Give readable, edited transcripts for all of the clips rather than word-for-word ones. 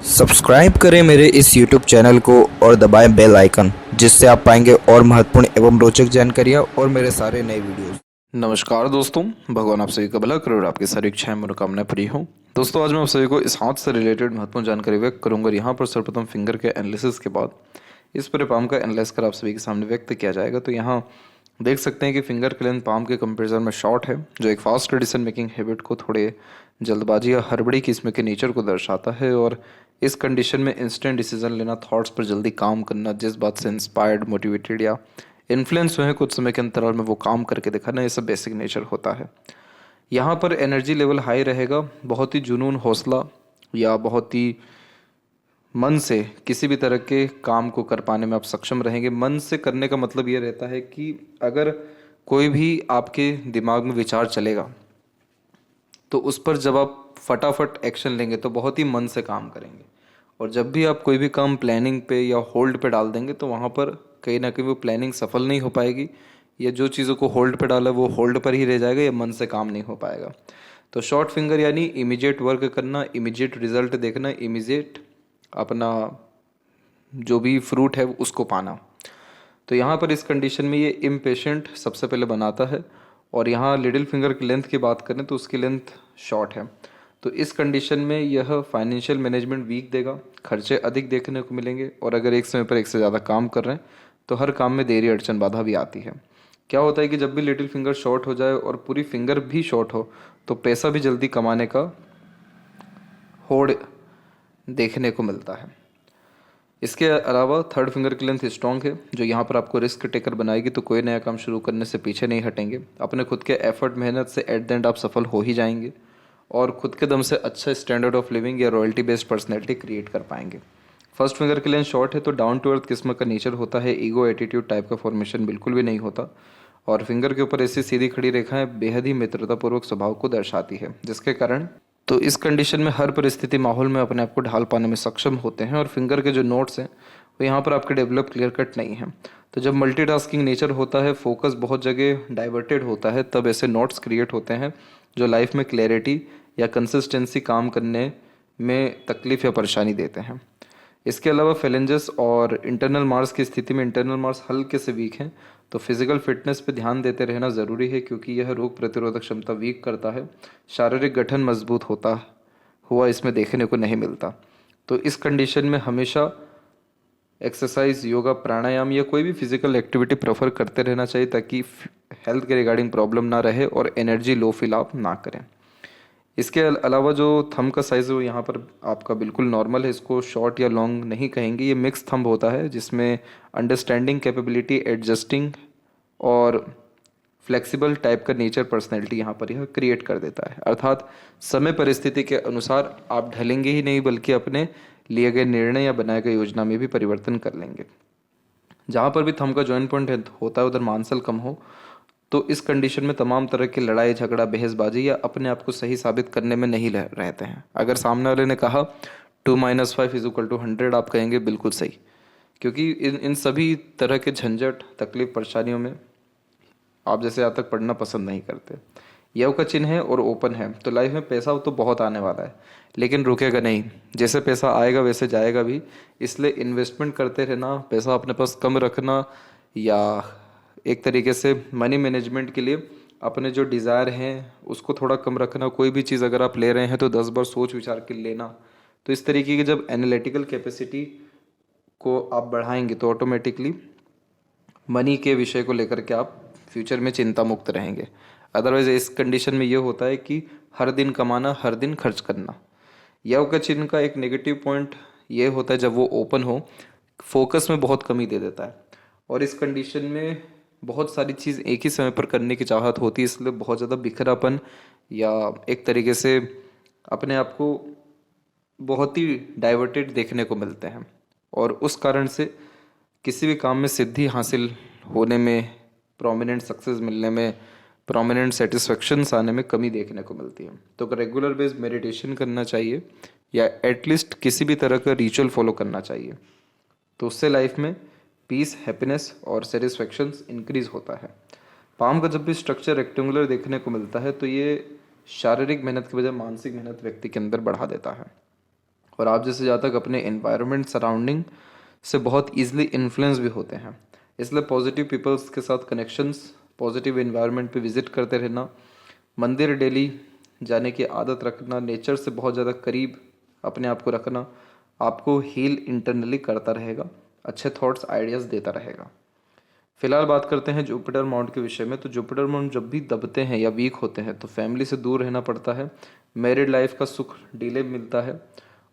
Subscribe करें मेरे इस YouTube चैनल को और दबाएं बेल आइकन, जिससे आप पाएंगे और महत्वपूर्ण एवं रोचक जानकारियाँ और मेरे सारे नए वीडियोस। नमस्कार दोस्तों, भगवान आप सभी का भला करे और आपकी सारी इच्छाएं मनोकामनाएं पूरी हों। दोस्तों, आज मैं आप सभी को इस हाथ से रिलेटेड महत्वपूर्ण जानकारी व्यक्त करूंगा। यहाँ पर सर्वप्रथम फिंगर के एनालिसिस के बाद इस पूरे पाम का एनालाइज कर आप सभी के सामने व्यक्त किया जाएगा। तो यहाँ देख सकते हैं कि फिंगर के लेंथ पाम के कंपेरिजन में शॉर्ट है, जो एक फास्ट डिसीजन मेकिंग हैबिट को थोड़े जल्दबाजी या हड़बड़ी किस्म के नेचर को दर्शाता है। और इस कंडीशन में इंस्टेंट डिसीजन लेना, थॉट्स पर जल्दी काम करना, जिस बात से इंस्पायर्ड, मोटिवेटेड या इन्फ्लुएंस हुए हैं कुछ समय के अंतराल में वो काम करके दिखाना, ये सब बेसिक नेचर होता है। यहाँ पर एनर्जी लेवल हाई रहेगा, बहुत ही जुनून, हौसला या बहुत ही मन से किसी भी तरह के काम को कर पाने में आप सक्षम रहेंगे। मन से करने का मतलब ये रहता है कि अगर कोई भी आपके दिमाग में विचार चलेगा तो उस पर जब आप फटाफट एक्शन लेंगे तो बहुत ही मन से काम करेंगे। और जब भी आप कोई भी काम प्लानिंग पे या होल्ड पे डाल देंगे तो वहाँ पर कहीं ना कहीं वो प्लानिंग सफल नहीं हो पाएगी, या जो चीज़ों को होल्ड पे डाला वो होल्ड पर ही रह जाएगा, या मन से काम नहीं हो पाएगा। तो शॉर्ट फिंगर यानी इमीडिएट वर्क करना, इमीडिएट रिजल्ट देखना, इमीडिएट अपना जो भी फ्रूट है उसको पाना। तो यहाँ पर इस कंडीशन में ये इम्पेशेंट सबसे पहले बनाता है। और यहाँ लिटिल फिंगर की लेंथ की बात करें तो उसकी लेंथ शॉर्ट है। तो इस कंडीशन में यह फाइनेंशियल मैनेजमेंट वीक देगा, खर्चे अधिक देखने को मिलेंगे, और अगर एक समय पर एक से ज़्यादा काम कर रहे हैं तो हर काम में देरी, अड़चन, बाधा भी आती है। क्या होता है कि जब भी लिटिल फिंगर शॉर्ट हो जाए और पूरी फिंगर भी शॉर्ट हो तो पैसा भी जल्दी कमाने का होड़ देखने को मिलता है। इसके अलावा थर्ड फिंगर की लेंथ स्ट्रॉन्ग है, जो यहाँ पर आपको रिस्क टेकर बनाएगी। तो कोई नया काम शुरू करने से पीछे नहीं हटेंगे, अपने खुद के एफर्ट, मेहनत से एट द एंड आप सफल हो ही जाएंगे और खुद के दम से अच्छा स्टैंडर्ड ऑफ लिविंग या रॉयल्टी बेस्ड पर्सनैलिटी क्रिएट कर पाएंगे। फर्स्ट फिंगर की लेंथ शॉर्ट है तो डाउन टू अर्थ किस्म का नेचर होता है, ईगो, एटीट्यूड टाइप का फॉर्मेशन बिल्कुल भी नहीं होता। और फिंगर के ऊपर ऐसी सीधी खड़ी रेखाएं बेहद ही मित्रतापूर्वक स्वभाव को दर्शाती है, जिसके कारण तो इस कंडीशन में हर परिस्थिति, माहौल में अपने आप को ढाल पाने में सक्षम होते हैं। और फिंगर के जो नोट्स हैं वो यहाँ पर आपके डेवलप, क्लियर कट नहीं है। तो जब मल्टीटास्किंग नेचर होता है, फोकस बहुत जगह डाइवर्टेड होता है, तब ऐसे नोट्स क्रिएट होते हैं जो लाइफ में क्लैरिटी या कंसिस्टेंसी, काम करने में तकलीफ या परेशानी देते हैं। इसके अलावा फेलेंजेस और इंटरनल मार्स की स्थिति में इंटरनल मार्स हल्के से वीक हैं, तो फिजिकल फिटनेस पे ध्यान देते रहना ज़रूरी है, क्योंकि यह रोग प्रतिरोधक क्षमता वीक करता है, शारीरिक गठन मजबूत होता हुआ इसमें देखने को नहीं मिलता। तो इस कंडीशन में हमेशा एक्सरसाइज, योगा, प्राणायाम या कोई भी फिजिकल एक्टिविटी प्रेफर करते रहना चाहिए, ताकि हेल्थ के रिगार्डिंग प्रॉब्लम ना रहे और एनर्जी लो फील आप ना करें। इसके अलावा जो थंब का साइज़ है वो यहाँ पर आपका बिल्कुल नॉर्मल है, इसको शॉर्ट या लॉन्ग नहीं कहेंगे। ये मिक्स थंब होता है जिसमें अंडरस्टैंडिंग, कैपेबिलिटी, एडजस्टिंग और फ्लेक्सिबल टाइप का नेचर, पर्सनैलिटी यहाँ पर यह क्रिएट कर देता है। अर्थात समय परिस्थिति के अनुसार आप ढलेंगे ही नहीं, बल्कि अपने लिए गए निर्णय या बनाए गए योजना में भी परिवर्तन कर लेंगे। जहाँ पर भी थंब का जॉइंट पॉइंट होता है उधर मांसल कम हो, तो इस कंडीशन में तमाम तरह की लड़ाई झगड़ा, बहसबाजी या अपने आप को सही साबित करने में नहीं रहते हैं। अगर सामने वाले ने कहा 2 - 5 = 100, आप कहेंगे बिल्कुल सही, क्योंकि इन सभी तरह के झंझट, तकलीफ, परेशानियों में आप जैसे आज तक पढ़ना पसंद नहीं करते। यव का चिन्ह है और ओपन है, तो लाइफ में पैसा तो बहुत आने वाला है, लेकिन रुकेगा नहीं। जैसे पैसा आएगा वैसे जाएगा भी, इसलिए इन्वेस्टमेंट करते रहना, पैसा अपने पास कम रखना, या एक तरीके से मनी मैनेजमेंट के लिए अपने जो डिज़ायर हैं उसको थोड़ा कम रखना। कोई भी चीज़ अगर आप ले रहे हैं तो 10 बार सोच विचार के लेना। तो इस तरीके की जब एनालिटिकल कैपेसिटी को आप बढ़ाएंगे तो ऑटोमेटिकली मनी के विषय को लेकर के आप फ्यूचर में चिंता मुक्त रहेंगे। अदरवाइज इस कंडीशन में ये होता है कि हर दिन कमाना, हर दिन खर्च करना। यव का चिन्ह का एक नेगेटिव पॉइंट ये होता है जब वो ओपन हो, फोकस में बहुत कमी दे देता है, और इस कंडीशन में बहुत सारी चीज़ एक ही समय पर करने की चाहत होती है, इसलिए बहुत ज़्यादा बिखरापन या एक तरीके से अपने आप को बहुत ही डाइवर्टेड देखने को मिलते हैं, और उस कारण से किसी भी काम में सिद्धि हासिल होने में, प्रोमिनेंट सक्सेस मिलने में, प्रोमिनेंट सेटिस्फेक्शंस आने में कमी देखने को मिलती है। तो रेगुलर बेस मेडिटेशन करना चाहिए, या एटलीस्ट किसी भी तरह का रिचुअल फॉलो करना चाहिए, तो उससे लाइफ में पीस, हैप्पीनेस और सेटिस्फेक्शंस इंक्रीज होता है। पाम का जब भी स्ट्रक्चर रेक्टेंगुलर देखने को मिलता है तो ये शारीरिक मेहनत की बजाय मानसिक मेहनत व्यक्ति के अंदर बढ़ा देता है। और आप जैसे ज़्यादा तक अपने एनवायरनमेंट सराउंडिंग से बहुत ईजिली इन्फ्लुएंस भी होते हैं। इसलिए पॉजिटिव पीपल्स के साथ कनेक्शंस, पॉजिटिव एनवायरनमेंट पे विजिट करते रहना, मंदिर डेली जाने की आदत रखना, नेचर से बहुत ज़्यादा करीब अपने आप को रखना आपको हील इंटरनली करता रहेगा, अच्छे थॉट्स आइडियाज़ देता रहेगा। फिलहाल बात करते हैं जुपिटर माउंट के विषय में। तो जुपिटर माउंट जब भी दबते हैं या वीक होते हैं तो फैमिली से दूर रहना पड़ता है, मैरिड लाइफ का सुख डिले मिलता है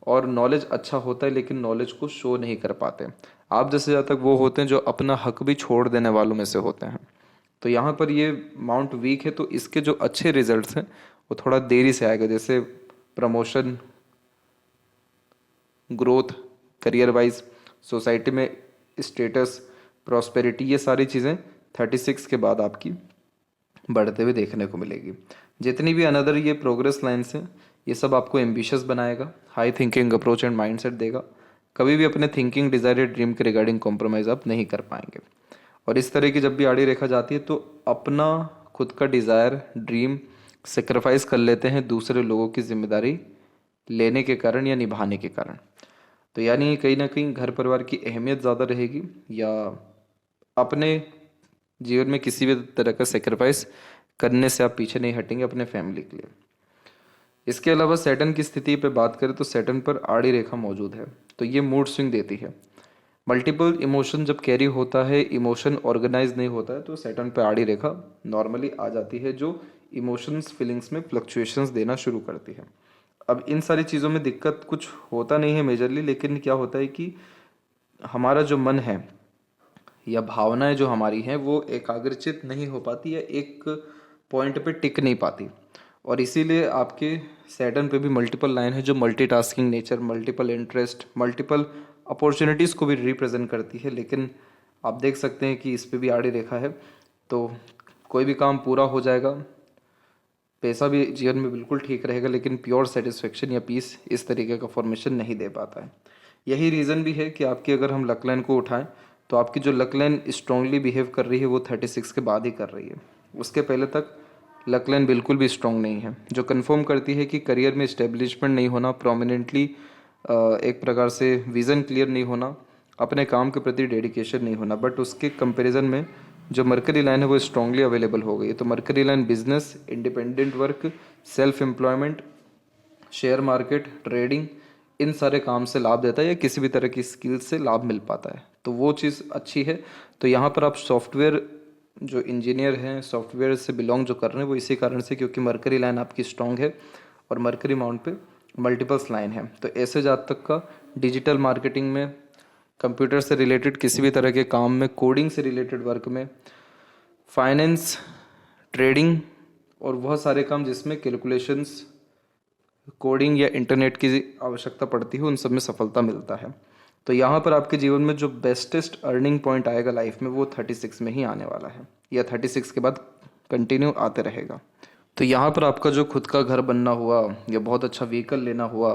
और नॉलेज अच्छा होता है लेकिन नॉलेज को शो नहीं कर पाते। आप जैसे ज़्यादा तक वो होते हैं जो अपना हक भी छोड़ देने वालों में से होते हैं। तो यहाँ पर ये माउंट वीक है तो इसके जो अच्छे रिजल्ट्स हैं वो थोड़ा देरी से आएगा, जैसे promotion, growth, career wise, society में स्टेटस, प्रॉस्पेरिटी, ये सारी चीज़ें 36 के बाद आपकी बढ़ते हुए देखने को मिलेगी। जितनी भी अनदर ये प्रोग्रेस लाइन्स हैं ये सब आपको एम्बिशियस बनाएगा, high thinking approach and mindset देगा। कभी भी अपने थिंकिंग, डिज़ायर या ड्रीम के रिगार्डिंग कॉम्प्रोमाइज़ आप नहीं कर पाएंगे। और इस तरह की जब भी आड़ी रेखा जाती है तो अपना खुद का डिज़ायर, ड्रीम सेक्रीफाइस कर लेते हैं दूसरे लोगों की जिम्मेदारी लेने के कारण या निभाने के कारण। तो यानी कहीं ना कहीं घर परिवार की अहमियत ज़्यादा रहेगी या अपने जीवन में किसी भी तरह का सेक्रीफाइस करने से आप पीछे नहीं हटेंगे अपने फैमिली के लिए। इसके अलावा सैटर्न की स्थिति पे बात करें तो सैटर्न पर आड़ी रेखा मौजूद है तो ये मूड स्विंग देती है। मल्टीपल इमोशन जब कैरी होता है, इमोशन ऑर्गेनाइज नहीं होता है तो सैटर्न पे आड़ी रेखा नॉर्मली आ जाती है जो इमोशंस, फीलिंग्स में फ्लक्चुएशंस देना शुरू करती है। अब इन सारी चीज़ों में दिक्कत कुछ होता नहीं है मेजरली, लेकिन क्या होता है कि हमारा जो मन है या भावनाएं जो हमारी हैं वो एकाग्रचित नहीं हो पाती या एक पॉइंट पे टिक नहीं पाती। और इसीलिए आपके सैटर्न पे भी मल्टीपल लाइन है जो multitasking nature, multiple interest, multiple opportunities को भी रिप्रेजेंट करती है। लेकिन आप देख सकते हैं कि इस पे भी आड़ी रेखा है तो कोई भी काम पूरा हो जाएगा, पैसा भी जीवन में बिल्कुल ठीक रहेगा, लेकिन प्योर सेटिस्फेक्शन या पीस इस तरीके का फॉर्मेशन नहीं दे पाता है। यही रीज़न भी है कि आपकी अगर हम लक लाइन को उठाएं तो आपकी जो लक लाइन स्ट्रांगली बिहेव कर रही है वो 36 के बाद ही कर रही है। उसके पहले तक लक लाइन बिल्कुल भी स्ट्रांग नहीं है, जो कंफर्म करती है कि करियर में इस्टेब्लिशमेंट नहीं होना, प्रोमिनेंटली एक प्रकार से विज़न क्लियर नहीं होना, अपने काम के प्रति डेडिकेशन नहीं होना। बट उसके कंपैरिजन में जो मरकरी लाइन है वो स्ट्रांगली अवेलेबल हो गई है। तो mercury line business, independent work, self employment, share market, trading, इन सारे काम से लाभ देता है या किसी भी तरह की स्किल से लाभ मिल पाता है, तो वो चीज़ अच्छी है। तो यहाँ पर आप सॉफ्टवेयर जो इंजीनियर हैं, सॉफ्टवेयर से बिलोंग जो कर रहे हैं वो इसी कारण से क्योंकि मरकरी लाइन आपकी स्ट्रांग है और मरकरी माउंट पे मल्टीपल्स लाइन है। तो ऐसे जातक का डिजिटल मार्केटिंग में, कंप्यूटर से रिलेटेड किसी भी तरह के काम में, कोडिंग से रिलेटेड वर्क में, फाइनेंस, ट्रेडिंग और बहुत सारे काम जिसमें कैलकुलेशंस, कोडिंग या इंटरनेट की आवश्यकता पड़ती है, उन सब में सफलता मिलता है। तो यहाँ पर आपके जीवन में जो बेस्टेस्ट अर्निंग पॉइंट आएगा लाइफ में वो 36 में ही आने वाला है या 36 के बाद कंटिन्यू आते रहेगा। तो यहाँ पर आपका जो खुद का घर बनना हुआ या बहुत अच्छा व्हीकल लेना हुआ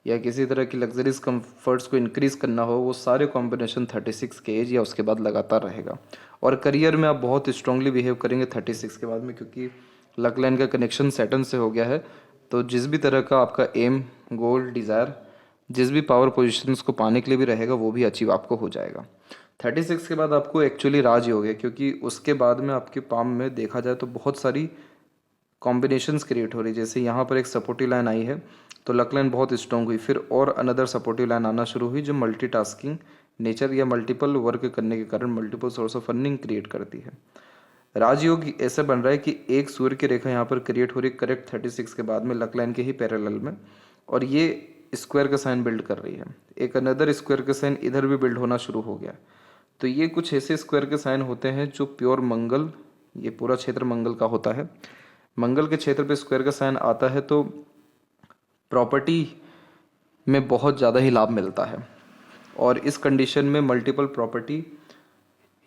या किसी तरह की लग्जरीज कंफर्ट्स को इंक्रीज़ करना हो, वो सारे कॉम्बिनेशन 36 के एज या उसके बाद लगातार रहेगा। और करियर में आप बहुत स्ट्रांगली बिहेव करेंगे 36 के बाद में, क्योंकि लक लाइन का कनेक्शन सैटर्न से हो गया है। तो जिस भी तरह का आपका एम, गोल, डिज़ायर, जिस भी पावर पोजीशंस को पाने के लिए भी रहेगा वो भी अचीव आपको हो जाएगा। 36 के बाद आपको एक्चुअली राजयोग है, क्योंकि उसके बाद में आपके पाम में देखा जाए तो बहुत सारी कॉम्बिनेशंस क्रिएट हो रही है। जैसे यहाँ पर एक सपोर्टिव लाइन आई है तो लक लाइन बहुत स्ट्रॉन्ग हुई, फिर और अनदर सपोर्टिव लाइन आना शुरू हुई जो मल्टीटास्किंग नेचर या मल्टीपल वर्क करने के कारण multiple source of earning create करती है। राजयोग ऐसा बन रहा है कि एक सूर्य की रेखा यहाँ पर क्रिएट हो रही है करेक्ट 36 के बाद में लक लाइन के ही पैरेलल में, और ये स्क्वायर का साइन बिल्ड कर रही है। एक अनदर स्क्वायर का साइन इधर भी बिल्ड होना शुरू हो गया। तो ये कुछ ऐसे स्क्वायर के साइन होते हैं जो प्योर मंगल, ये पूरा क्षेत्र मंगल का होता है। मंगल के क्षेत्र पे स्क्वायर का साइन आता है तो प्रॉपर्टी में बहुत ज़्यादा ही लाभ मिलता है। और इस कंडीशन में मल्टीपल प्रॉपर्टी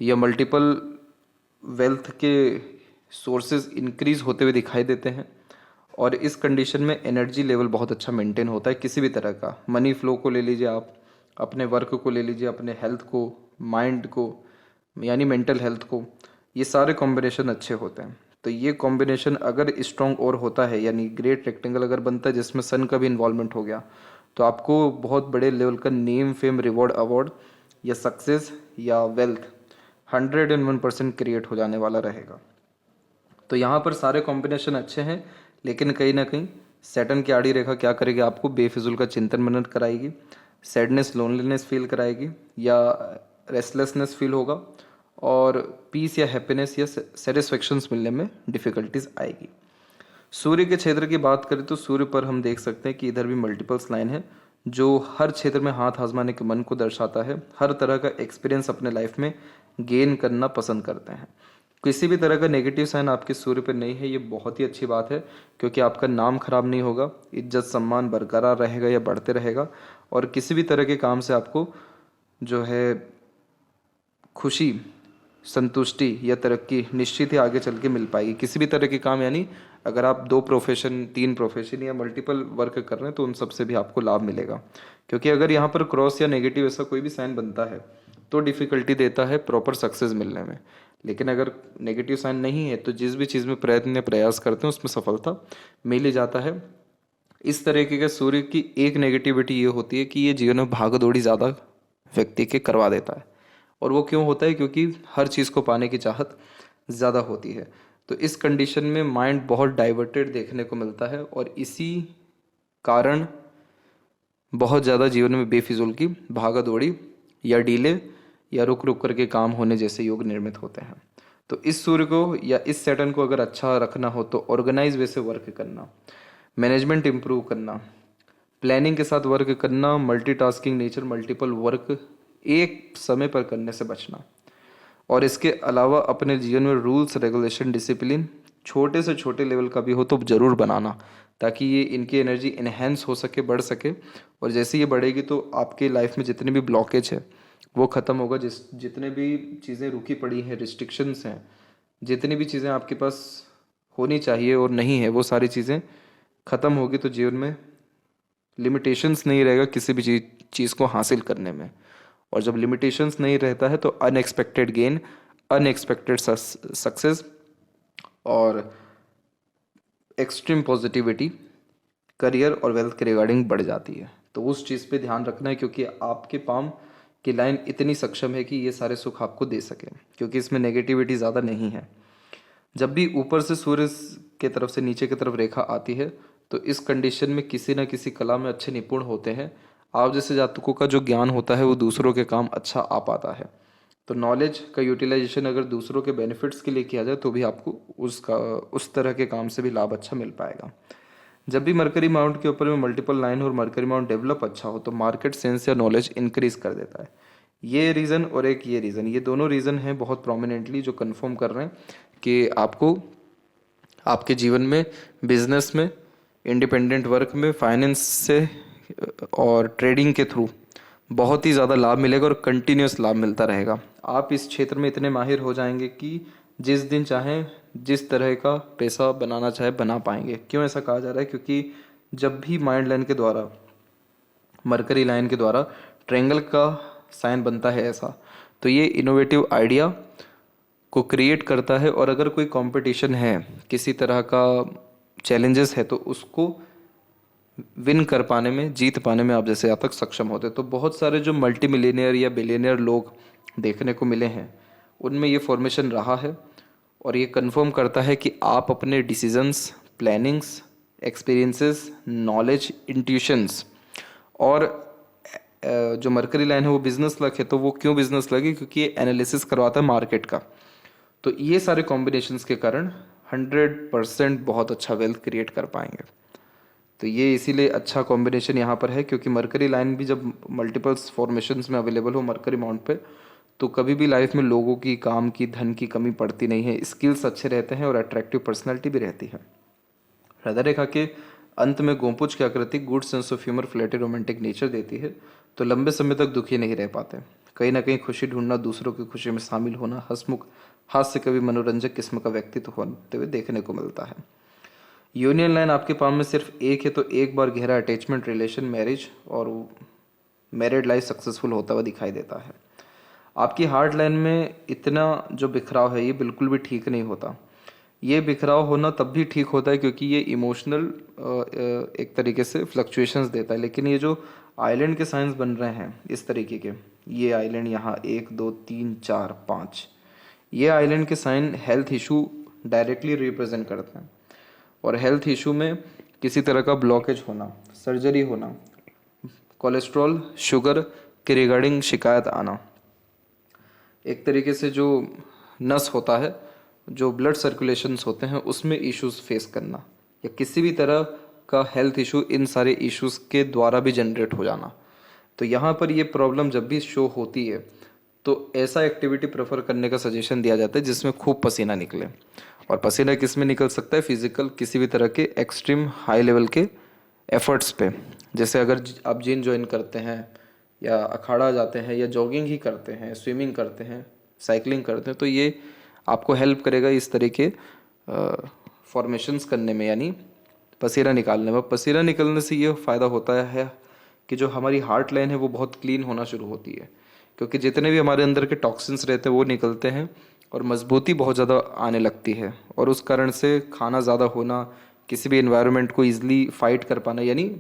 या मल्टीपल वेल्थ के सोर्सेज इंक्रीज होते हुए दिखाई देते हैं। और इस कंडीशन में एनर्जी लेवल बहुत अच्छा मेंटेन होता है किसी भी तरह का। मनी फ्लो को ले लीजिए आप, अपने वर्क को ले लीजिए, अपने हेल्थ को, माइंड को, यानी मेंटल हेल्थ को, ये सारे कॉम्बिनेशन अच्छे होते हैं। तो ये कॉम्बिनेशन अगर स्ट्रॉन्ग और होता है, यानी ग्रेट रेक्टेंगल अगर बनता है जिसमें सन का भी इन्वॉल्वमेंट हो गया, तो आपको बहुत बड़े लेवल का नेम, फेम, रिवॉर्ड, अवार्ड या सक्सेस या वेल्थ 101% क्रिएट हो जाने वाला रहेगा। तो यहाँ पर सारे कॉम्बिनेशन अच्छे हैं, लेकिन कहीं ना कहीं सैटर्न की आड़ी रेखा क्या करेगी, आपको बेफिजुल का चिंतन मनन कराएगी, सैडनेस, लोनलीनेस फील कराएगी या रेस्टलेसनेस फील होगा, और पीस या हैप्पीनेस या सेटिस्फेक्शंस मिलने में डिफिकल्टीज आएगी। सूर्य के क्षेत्र की बात करें तो सूर्य पर हम देख सकते हैं कि इधर भी मल्टीपल्स लाइन है जो हर क्षेत्र में हाथ आजमाने के मन को दर्शाता है। हर तरह का एक्सपीरियंस अपने लाइफ में गेन करना पसंद करते हैं। किसी भी तरह का नेगेटिव साइन आपके सूर्य पर नहीं है, ये बहुत ही अच्छी बात है, क्योंकि आपका नाम खराब नहीं होगा, इज्जत सम्मान बरकरार रहेगा या बढ़ते रहेगा, और किसी भी तरह के काम से आपको जो है खुशी, संतुष्टि या तरक्की निश्चित ही आगे चल के मिल पाएगी। किसी भी तरह के काम, यानी अगर आप 2 प्रोफेशन, 3 प्रोफेशन या मल्टीपल वर्क कर रहे हैं तो उन सब से भी आपको लाभ मिलेगा। क्योंकि अगर यहाँ पर क्रॉस या नेगेटिव ऐसा कोई भी साइन बनता है तो डिफिकल्टी देता है प्रॉपर सक्सेस मिलने में। लेकिन अगर नेगेटिव साइन नहीं है तो जिस भी चीज़ में प्रयत्न या प्रयास करते हैं उसमें सफलता मिल ही जाता है। इस तरीके के सूर्य की एक नेगेटिविटी ये होती है कि ये जीवन में भाग दौड़ी ज़्यादा व्यक्ति के करवा देता है। और वो क्यों होता है? क्योंकि हर चीज़ को पाने की चाहत ज़्यादा होती है। तो इस कंडीशन में माइंड बहुत डाइवर्टेड देखने को मिलता है, और इसी कारण बहुत ज़्यादा जीवन में बेफिजूल की भागा दौड़ी या डीले या रुक रुक करके काम होने जैसे योग निर्मित होते हैं। तो इस सूर्य को या इस सैटर्न को अगर अच्छा रखना हो तो ऑर्गेनाइज वे से वर्क करना, मैनेजमेंट इंप्रूव करना, प्लानिंग के साथ वर्क करना, मल्टीटास्किंग नेचर, मल्टीपल वर्क एक समय पर करने से बचना, और इसके अलावा अपने जीवन में रूल्स, रेगुलेशन, डिसिप्लिन छोटे से छोटे लेवल का भी हो तो ज़रूर बनाना, ताकि ये इनकी एनर्जी इन्हेंस हो सके, बढ़ सके। और जैसे ये बढ़ेगी तो आपके लाइफ में जितने भी ब्लॉकेज है वो ख़त्म होगा। जितने भी चीज़ें रुकी पड़ी हैं, रिस्ट्रिक्शंस हैं, जितनी भी चीज़ें आपके पास होनी चाहिए और नहीं है, वो सारी चीज़ें ख़त्म होगी। तो जीवन में लिमिटेशंस नहीं रहेगा किसी भी चीज़ को हासिल करने में। और जब लिमिटेशंस नहीं रहता है तो अनएक्सपेक्टेड गेन, अनएक्सपेक्टेड सक्सेस और एक्सट्रीम पॉजिटिविटी करियर और वेल्थ के रिगार्डिंग बढ़ जाती है। तो उस चीज़ पे ध्यान रखना है, क्योंकि आपके पाम की लाइन इतनी सक्षम है कि ये सारे सुख आपको दे सके, क्योंकि इसमें नेगेटिविटी ज़्यादा नहीं है। जब भी ऊपर से सूर्य के तरफ से नीचे की तरफ रेखा आती है तो इस कंडीशन में किसी न किसी कला में अच्छे निपुण होते हैं। आप जैसे जातकों का जो ज्ञान होता है वो दूसरों के काम अच्छा आ पाता है। तो नॉलेज का यूटिलाइजेशन अगर दूसरों के बेनिफिट्स के लिए किया जाए तो भी आपको उस तरह के काम से भी लाभ अच्छा मिल पाएगा। जब भी मरकरी माउंट के ऊपर में मल्टीपल लाइन और मरकरी माउंट डेवलप अच्छा हो तो मार्केट सेंस या नॉलेज इंक्रीज कर देता है। ये रीज़न और एक ये रीज़न, ये दोनों रीज़न हैं बहुत प्रोमिनेंटली जो कंफर्म कर रहे हैं कि आपको आपके जीवन में, बिजनेस में, इंडिपेंडेंट वर्क में, फाइनेंस से और ट्रेडिंग के थ्रू बहुत ही ज़्यादा लाभ मिलेगा और कंटिन्यूस लाभ मिलता रहेगा। आप इस क्षेत्र में इतने माहिर हो जाएंगे कि जिस दिन चाहें जिस तरह का पैसा बनाना चाहे बना पाएंगे। क्यों ऐसा कहा जा रहा है? क्योंकि जब भी माइंड लाइन के द्वारा, मरकरी लाइन के द्वारा ट्रायंगल का साइन बनता है ऐसा, तो ये इनोवेटिव आइडिया को क्रिएट करता है। और अगर कोई कंपटीशन है, किसी तरह का चैलेंजेस है, तो उसको विन कर पाने में, जीत पाने में आप जैसे अब तक सक्षम होते। तो बहुत सारे जो मल्टी मिलियनियर या बिलियनियर लोग देखने को मिले हैं उनमें ये फॉर्मेशन रहा है, और ये कंफर्म करता है कि आप अपने decisions, plannings, experiences, knowledge, intuitions, और जो मरकरी लाइन है वो बिजनेस लक है। तो वो क्यों बिजनेस लक है? क्योंकि ये एनालिसिस करवाता है मार्केट का। तो ये सारे कॉम्बिनेशंस के कारण 100% बहुत अच्छा वेल्थ क्रिएट कर पाएंगे। तो ये इसीलिए अच्छा कॉम्बिनेशन यहाँ पर है, क्योंकि मरकरी लाइन भी जब मल्टीपल्स फॉर्मेशंस में अवेलेबल हो मरकरी माउंट पे, तो कभी भी लाइफ में लोगों की, काम की, धन की कमी पड़ती नहीं है। स्किल्स अच्छे रहते हैं और अट्रैक्टिव पर्सनैलिटी भी रहती है। हृदय रेखा के अंत में गोपुज की आकृति good sense of humour, flirty, romantic nature देती है। तो लंबे समय तक दुखी नहीं रह पाते। कहीं ना कहीं खुशी ढूंढना, दूसरों की खुशी में शामिल होना, हंसमुख, हास्य कभी मनोरंजक किस्म का व्यक्तित्व होते हुए देखने को मिलता है। यूनियन लाइन आपके पाम में सिर्फ एक है, तो एक बार गहरा अटैचमेंट, रिलेशन, मैरिज और मैरिड लाइफ सक्सेसफुल होता हुआ दिखाई देता है। आपकी हार्ट लाइन में इतना जो बिखराव है ये बिल्कुल भी ठीक नहीं होता। ये बिखराव होना तब भी ठीक होता है क्योंकि ये इमोशनल एक तरीके से फ्लक्चुएशंस देता है। लेकिन ये जो आइलैंड के साइंस बन रहे हैं इस तरीके के, ये आइलैंड यहाँ 1 2 3 4 5, ये आइलैंड के sign health issue directly represent करते हैं। और हेल्थ इशू में किसी तरह का ब्लॉकेज होना, सर्जरी होना, कोलेस्ट्रॉल शुगर के रिगार्डिंग शिकायत आना, एक तरीके से जो नस होता है, जो ब्लड सर्कुलेशंस होते हैं उसमें इश्यूज फेस करना, या किसी भी तरह का हेल्थ इशू, इन सारे इश्यूज के द्वारा भी जनरेट हो जाना। तो यहाँ पर ये प्रॉब्लम जब भी शो होती है तो ऐसा एक्टिविटी प्रेफर करने का सजेशन दिया जाता है जिसमें खूब पसीना निकले। और पसीना किस में निकल सकता है? फिजिकल किसी भी तरह के एक्सट्रीम हाई लेवल के एफर्ट्स पे, जैसे अगर आप जिम ज्वाइन करते हैं या अखाड़ा जाते हैं या जॉगिंग ही करते हैं, स्विमिंग करते हैं, साइकिलिंग करते हैं, तो ये आपको हेल्प करेगा इस तरीके फॉर्मेशंस करने में, यानी पसीना निकालने में। पसीना निकलने से ये फ़ायदा होता है कि जो हमारी हार्ट लाइन है वो बहुत क्लीन होना शुरू होती है, क्योंकि जितने भी हमारे अंदर के टॉक्सिन्स रहते हैं वो निकलते हैं और मजबूती बहुत ज़्यादा आने लगती है। और उस कारण से खाना ज़्यादा होना, किसी भी इन्वायरमेंट को ईजिली फाइट कर पाना, यानी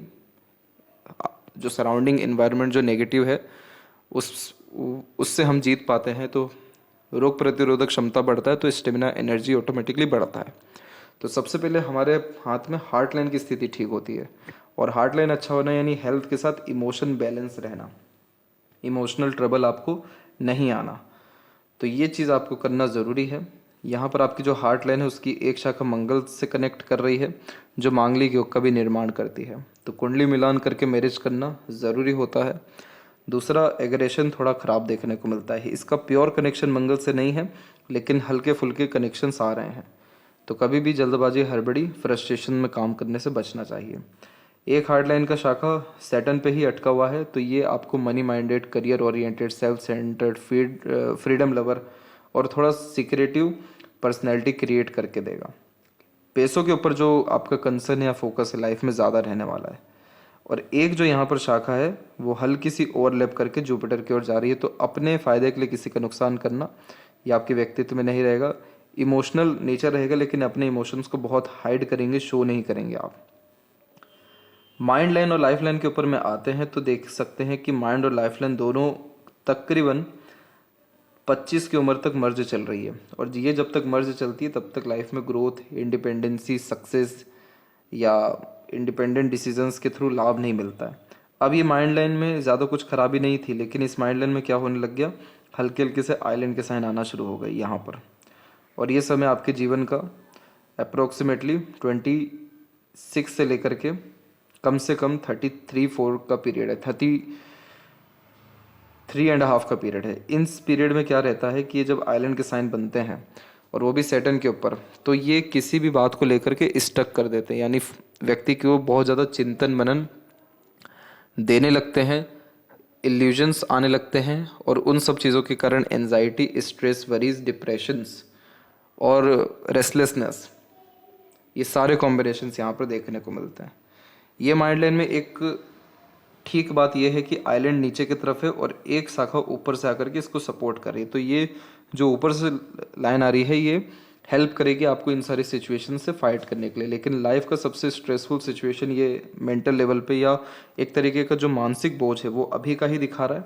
जो सराउंडिंग इन्वायरमेंट जो नेगेटिव है उससे हम जीत पाते हैं। तो रोग प्रतिरोधक क्षमता बढ़ता है, तो स्टेमिना एनर्जी ऑटोमेटिकली बढ़ता है। तो सबसे पहले हमारे हाथ में हार्ट लाइन की स्थिति ठीक होती है। और हार्ट लाइन अच्छा होना यानी हेल्थ के साथ इमोशन बैलेंस रहना, इमोशनल ट्रबल आपको नहीं आना। तो ये चीज़ आपको करना ज़रूरी है। यहाँ पर आपकी जो हार्ट लाइन है उसकी एक शाखा मंगल से कनेक्ट कर रही है, जो मांगलिक योग का भी निर्माण करती है। तो कुंडली मिलान करके मैरिज करना ज़रूरी होता है। दूसरा, एग्रेशन थोड़ा ख़राब देखने को मिलता है। इसका प्योर कनेक्शन मंगल से नहीं है, लेकिन हल्के फुल्के कनेक्शंस आ रहे हैं। तो कभी भी जल्दबाजी, हड़बड़ी, फ्रस्ट्रेशन में काम करने से बचना चाहिए। एक हार्ट लाइन का शाखा सैटर्न पे ही अटका हुआ है, तो ये आपको money minded, career oriented, self centred, freedom lover और थोड़ा सिक्रेटिव पर्सनैलिटी क्रिएट करके देगा। पैसों के ऊपर जो आपका कंसर्न या फोकस है लाइफ में ज़्यादा रहने वाला है। और एक जो यहाँ पर शाखा है वो हल्की सी ओवरलैप करके जुपिटर की ओर जा रही है, तो अपने फ़ायदे के लिए किसी का नुकसान करना ये आपके व्यक्तित्व में नहीं रहेगा। इमोशनल नेचर रहेगा, लेकिन अपने इमोशंस को बहुत हाइड करेंगे, शो नहीं करेंगे आप। माइंड लाइन और लाइफ लाइन के ऊपर में आते हैं तो देख सकते हैं कि माइंड और लाइफ लाइन दोनों तकरीबन 25 की उम्र तक मर्ज चल रही है। और ये जब तक मर्ज चलती है तब तक लाइफ में ग्रोथ, इंडिपेंडेंसी, सक्सेस या इंडिपेंडेंट डिसीजंस के थ्रू लाभ नहीं मिलता है। अब ये माइंड लाइन में ज़्यादा कुछ खराबी नहीं थी, लेकिन इस माइंड लाइन में क्या होने लग गया, हल्के हल्के से आइलैंड के साइन आना शुरू हो गए यहाँ पर। और ये समय आपके जीवन का अप्रोक्सीमेटली 26 से लेकर के कम से कम 33-4 का पीरियड है, 33.5 का पीरियड है। इस पीरियड में क्या रहता है कि ये जब आइलैंड के साइन बनते हैं और वो भी सैटर्न के ऊपर, तो ये किसी भी बात को लेकर के स्टक कर देते हैं, यानी व्यक्ति को बहुत ज़्यादा चिंतन मनन देने लगते हैं, इल्यूजन्स आने लगते हैं, और उन सब चीज़ों के कारण एंजाइटी, स्ट्रेस, वरीज, डिप्रेशंस और रेस्टलेसनेस, ये सारे कॉम्बिनेशंस यहाँ पर देखने को मिलते हैं। ये माइंड लाइन में एक ठीक बात यह है कि आइलैंड नीचे की तरफ है और एक शाखा ऊपर से आकर के इसको सपोर्ट कर रही है। तो ये जो ऊपर से लाइन आ रही है ये हेल्प करेगी आपको इन सारी सिचुएशन से फाइट करने के लिए। लेकिन लाइफ का सबसे स्ट्रेसफुल सिचुएशन ये मेंटल लेवल पे या एक तरीके का जो मानसिक बोझ है वो अभी का ही दिखा रहा है।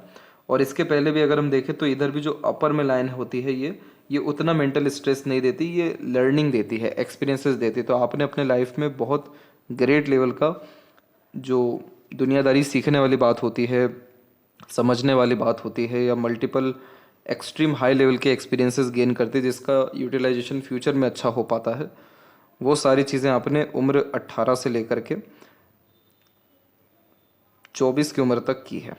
और इसके पहले भी अगर हम देखें तो इधर भी जो अपर में लाइन होती है ये उतना मेंटल स्ट्रेस नहीं देती, ये लर्निंग देती है, एक्सपीरियंसेस देती है। तो आपने अपने लाइफ में बहुत ग्रेट लेवल का जो दुनियादारी सीखने वाली बात होती है, समझने वाली बात होती है, या मल्टीपल एक्सट्रीम हाई लेवल के एक्सपीरियंसेस गेन करते हैं जिसका यूटिलाइजेशन फ्यूचर में अच्छा हो पाता है, वो सारी चीज़ें आपने उम्र 18 से लेकर के 24 की उम्र तक की है।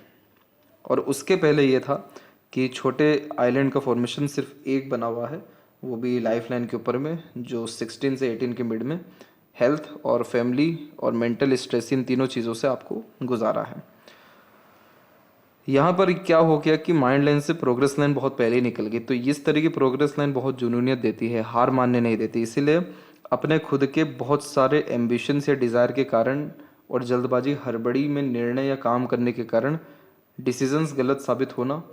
और उसके पहले ये था कि छोटे आइलैंड का फॉर्मेशन सिर्फ एक बना हुआ है, वो भी लाइफ लाइन के ऊपर में, जो 16 से 18 के मिड में हेल्थ और फैमिली और मेंटल स्ट्रेस, इन तीनों चीज़ों से आपको गुजारा है। यहाँ पर क्या हो गया कि माइंड लाइन से प्रोग्रेस लाइन बहुत पहले ही निकल गई। तो इस तरह की प्रोग्रेस लाइन बहुत जुनूनियत देती है, हार मानने नहीं देती। इसीलिए अपने खुद के बहुत सारे एम्बिशंस या डिज़ायर के कारण और जल्दबाजी, हड़बड़ी में निर्णय या काम करने के कारण डिसीजंस गलत साबित होना,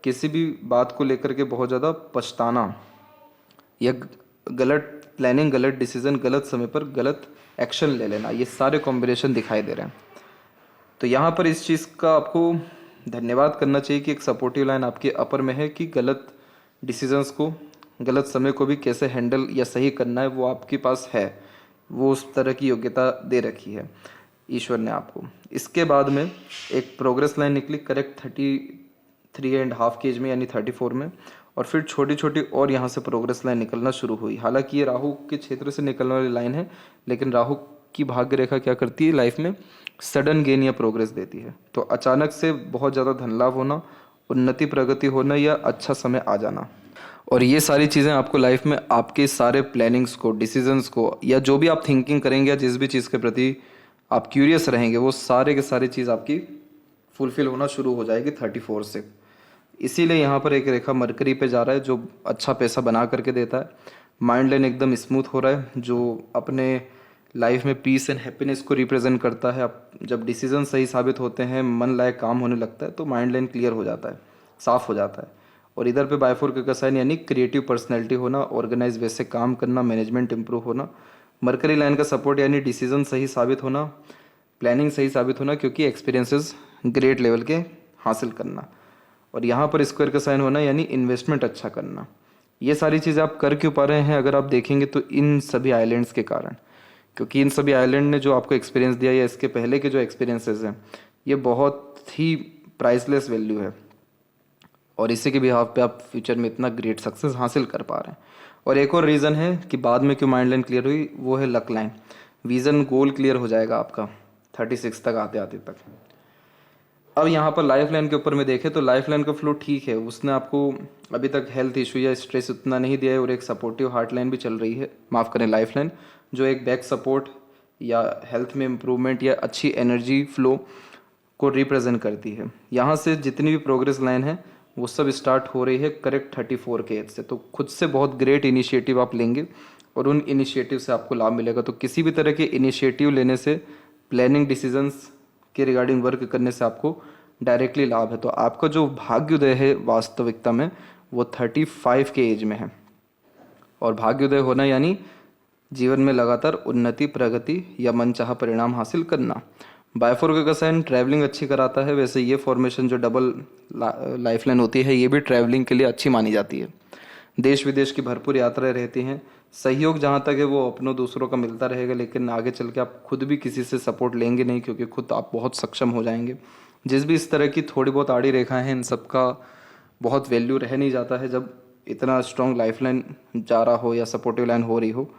किसी भी बात को लेकर के बहुत ज़्यादा पछताना या गलत प्लानिंग, गलत डिसीजन, गलत समय पर गलत एक्शन ले लेना, ये सारे कॉम्बिनेशन दिखाई दे रहे हैं। तो यहाँ पर इस चीज़ का आपको धन्यवाद करना चाहिए कि एक सपोर्टिव लाइन आपके अपर में है कि गलत डिसीजंस को, गलत समय को भी कैसे हैंडल या सही करना है वो आपके पास है, वो उस तरह की योग्यता दे रखी है ईश्वर ने आपको। इसके बाद में एक प्रोग्रेस लाइन निकली करेक्ट 33.5 की एज में, यानी 34 में, और फिर छोटी छोटी और यहाँ से प्रोग्रेस लाइन निकलना शुरू हुई। हालांकि ये राहु के क्षेत्र से निकलने वाली लाइन है, लेकिन राहु की भाग्य रेखा क्या करती है लाइफ में, सडन गेन या प्रोग्रेस देती है। तो अचानक से बहुत ज़्यादा धन लाभ होना, उन्नति प्रगति होना या अच्छा समय आ जाना, और ये सारी चीज़ें आपको लाइफ में आपके सारे प्लानिंग्स को, डिसीजंस को, या जो भी आप थिंकिंग करेंगे या जिस भी चीज़ के प्रति आप क्यूरियस रहेंगे, वो सारे के सारी चीज़ आपकी फुलफिल होना शुरू हो जाएगी 34 से। इसीलिए यहाँ पर एक रेखा मरकरी पे जा रहा है जो अच्छा पैसा बना करके देता है। माइंड लाइन एकदम स्मूथ हो रहा है जो अपने लाइफ में पीस एंड हैप्पीनेस को रिप्रेजेंट करता है। अब जब डिसीजन सही साबित होते हैं, मन लायक काम होने लगता है, तो माइंड लाइन क्लियर हो जाता है, साफ हो जाता है। और इधर पे बायफोर का साइन यानी क्रिएटिव पर्सनैलिटी होना, ऑर्गेनाइज वे से काम करना, मैनेजमेंट इंप्रूव होना। मरकरी लाइन का सपोर्ट यानी डिसीजन सही साबित होना, प्लानिंग सही साबित होना, क्योंकि एक्सपीरियंसेस ग्रेट लेवल के हासिल करना। और यहाँ पर स्क्वायर का साइन होना यानी इन्वेस्टमेंट अच्छा करना। ये सारी चीज़ें आप कर क्यों पा रहे हैं अगर आप देखेंगे तो इन सभी आइलैंड्स के कारण, क्योंकि इन सभी आइलैंड ने जो आपको एक्सपीरियंस दिया या इसके पहले के जो एक्सपीरियंसेस हैं ये बहुत ही प्राइसलेस वैल्यू है, और इसी के बिहाफ पे आप फ्यूचर में इतना ग्रेट सक्सेस हासिल कर पा रहे हैं। और एक और रीज़न है कि बाद में क्यों माइंड लाइन क्लियर हुई, वो है luck line. Vision goal clear हो जाएगा आपका 36 तक आते आते तक। अब यहाँ पर लाइफ लाइन के ऊपर में देखें तो लाइफ लाइन का फ्लो ठीक है, उसने आपको अभी तक हेल्थ इशू या स्ट्रेस उतना नहीं दिया है, और एक सपोर्टिव हार्ट लाइन भी चल रही है, माफ़ करें लाइफ लाइन, जो एक बैक सपोर्ट या हेल्थ में इम्प्रूवमेंट या अच्छी एनर्जी फ्लो को रिप्रेजेंट करती है। यहाँ से जितनी भी प्रोग्रेस लाइन है वो सब स्टार्ट हो रही है करेक्ट 34 के एज से। तो खुद से बहुत ग्रेट इनिशिएटिव आप लेंगे और उन इनिशिएटिव से आपको लाभ मिलेगा। तो किसी भी तरह के इनिशिएटिव लेने से, प्लानिंग डिसीजंस के रिगार्डिंग वर्क करने से आपको डायरेक्टली लाभ है। तो आपका जो भाग्योदय है वास्तविकता में वो 35 के एज में है, और भाग्योदय होना यानी जीवन में लगातार उन्नति, प्रगति या मनचाहा परिणाम हासिल करना। बायफोर का साइन ट्रैवलिंग अच्छी कराता है। वैसे ये फॉर्मेशन जो डबल लाइफ लाइन होती है ये भी ट्रैवलिंग के लिए अच्छी मानी जाती है। देश विदेश की भरपूर यात्राएं रहती हैं। सहयोग जहाँ तक है वो अपनों दूसरों का मिलता रहेगा, लेकिन आगे चल के आप खुद भी किसी से सपोर्ट लेंगे नहीं, क्योंकि खुद आप बहुत सक्षम हो जाएंगे। जिस भी इस तरह की थोड़ी बहुत आड़ी रेखाएं हैं इन सब का बहुत वैल्यू रह नहीं जाता है जब इतना स्ट्रॉन्ग लाइफ लाइन जा रहा हो या सपोर्टिव लाइन हो रही हो।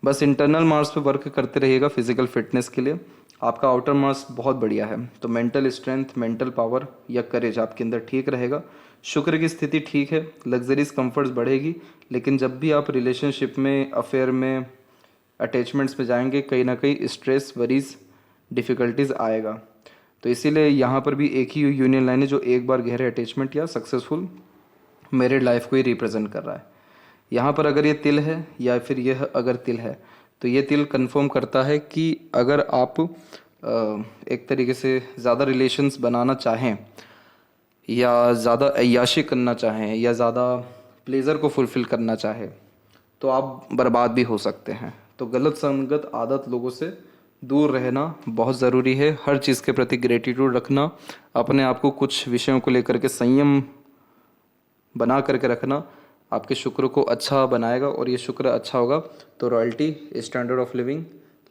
बस इंटरनल मार्क्स पे वर्क करते रहिएगा फिजिकल फिटनेस के लिए। आपका आउटर मार्क्स बहुत बढ़िया है, तो मेंटल स्ट्रेंथ, मेंटल पावर या करेज आपके अंदर ठीक रहेगा। शुक्र की स्थिति ठीक है, लग्जरीज कंफर्ट्स बढ़ेगी, लेकिन जब भी आप रिलेशनशिप में, अफेयर में, अटैचमेंट्स में जाएंगे कहीं ना कहीं स्ट्रेस, वरीज, डिफ़िकल्टीज आएगा। तो इसीलिए यहाँ पर भी एक ही यूनियन लाइन है जो एक बार गहरे अटैचमेंट या सक्सेसफुल मैरिड लाइफ को ही रिप्रेजेंट कर रहा है। यहाँ पर अगर ये तिल है या फिर यह अगर तिल है तो ये तिल कंफर्म करता है कि अगर आप एक तरीके से ज़्यादा रिलेशंस बनाना चाहें या ज़्यादा अय्याशी करना चाहें या ज़्यादा प्लेज़र को फुलफ़िल करना चाहें तो आप बर्बाद भी हो सकते हैं। तो गलत संगत आदत लोगों से दूर रहना बहुत ज़रूरी है। हर चीज़ के प्रति ग्रेटिट्यूड रखना, अपने आप को कुछ विषयों को लेकर के संयम बना करके रखना आपके शुक्र को अच्छा बनाएगा, और ये शुक्र अच्छा होगा तो royalty, standard of living,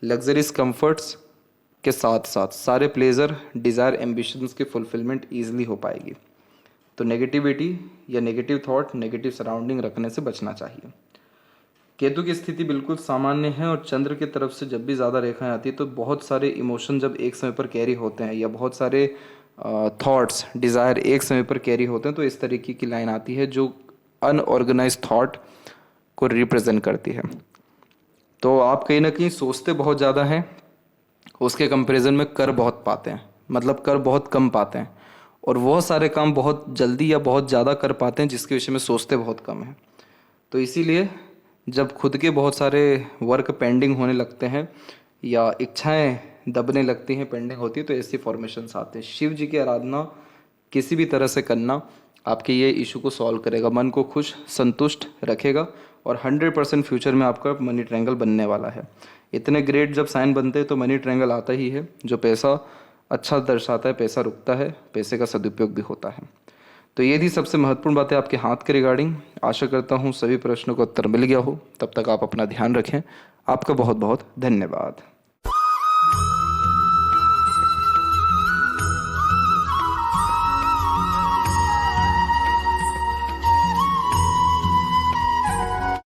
luxuries comforts के साथ साथ सारे प्लेजर, डिज़ायर, एम्बिशंस की फुलफिलमेंट ईजिली हो पाएगी। तो नेगेटिविटी या नेगेटिव थॉट, नेगेटिव सराउंडिंग रखने से बचना चाहिए। केतु की स्थिति बिल्कुल सामान्य है, और चंद्र की तरफ से जब भी ज़्यादा रेखाएं आती है तो बहुत सारे इमोशन जब एक समय पर कैरी होते हैं या बहुत सारे थॉट्स, डिज़ायर एक समय पर कैरी होते हैं, तो इस तरीके की लाइन आती है जो अनऑर्गेनाइज थॉट को रिप्रेजेंट करती है। तो आप कहीं ना कहीं सोचते बहुत ज़्यादा हैं, उसके कंपैरिजन में कर बहुत पाते हैं, मतलब कर बहुत कम पाते हैं, और वह सारे काम बहुत जल्दी या बहुत ज़्यादा कर पाते हैं जिसके विषय में सोचते बहुत कम हैं। तो इसीलिए जब खुद के बहुत सारे वर्क पेंडिंग होने लगते हैं या इच्छाएं दबने लगती हैं, पेंडिंग होती है, तो ऐसी फॉर्मेशंस आते हैं। शिव जी की आराधना किसी भी तरह से करना आपके ये इशू को सॉल्व करेगा, मन को खुश, संतुष्ट रखेगा, और 100% फ्यूचर में आपका मनी ट्रायंगल बनने वाला है। इतने ग्रेट जब साइन बनते हैं तो मनी ट्रायंगल आता ही है। जो पैसा अच्छा दर्शाता है, पैसा रुकता है, पैसे का सदुपयोग भी होता है। तो ये थी सबसे महत्वपूर्ण बातें आपके हाथ के रिगार्डिंग। आशा करता हूँ सभी प्रश्नों का उत्तर मिल गया हो। तब तक आप अपना ध्यान रखें। आपका बहुत बहुत धन्यवाद।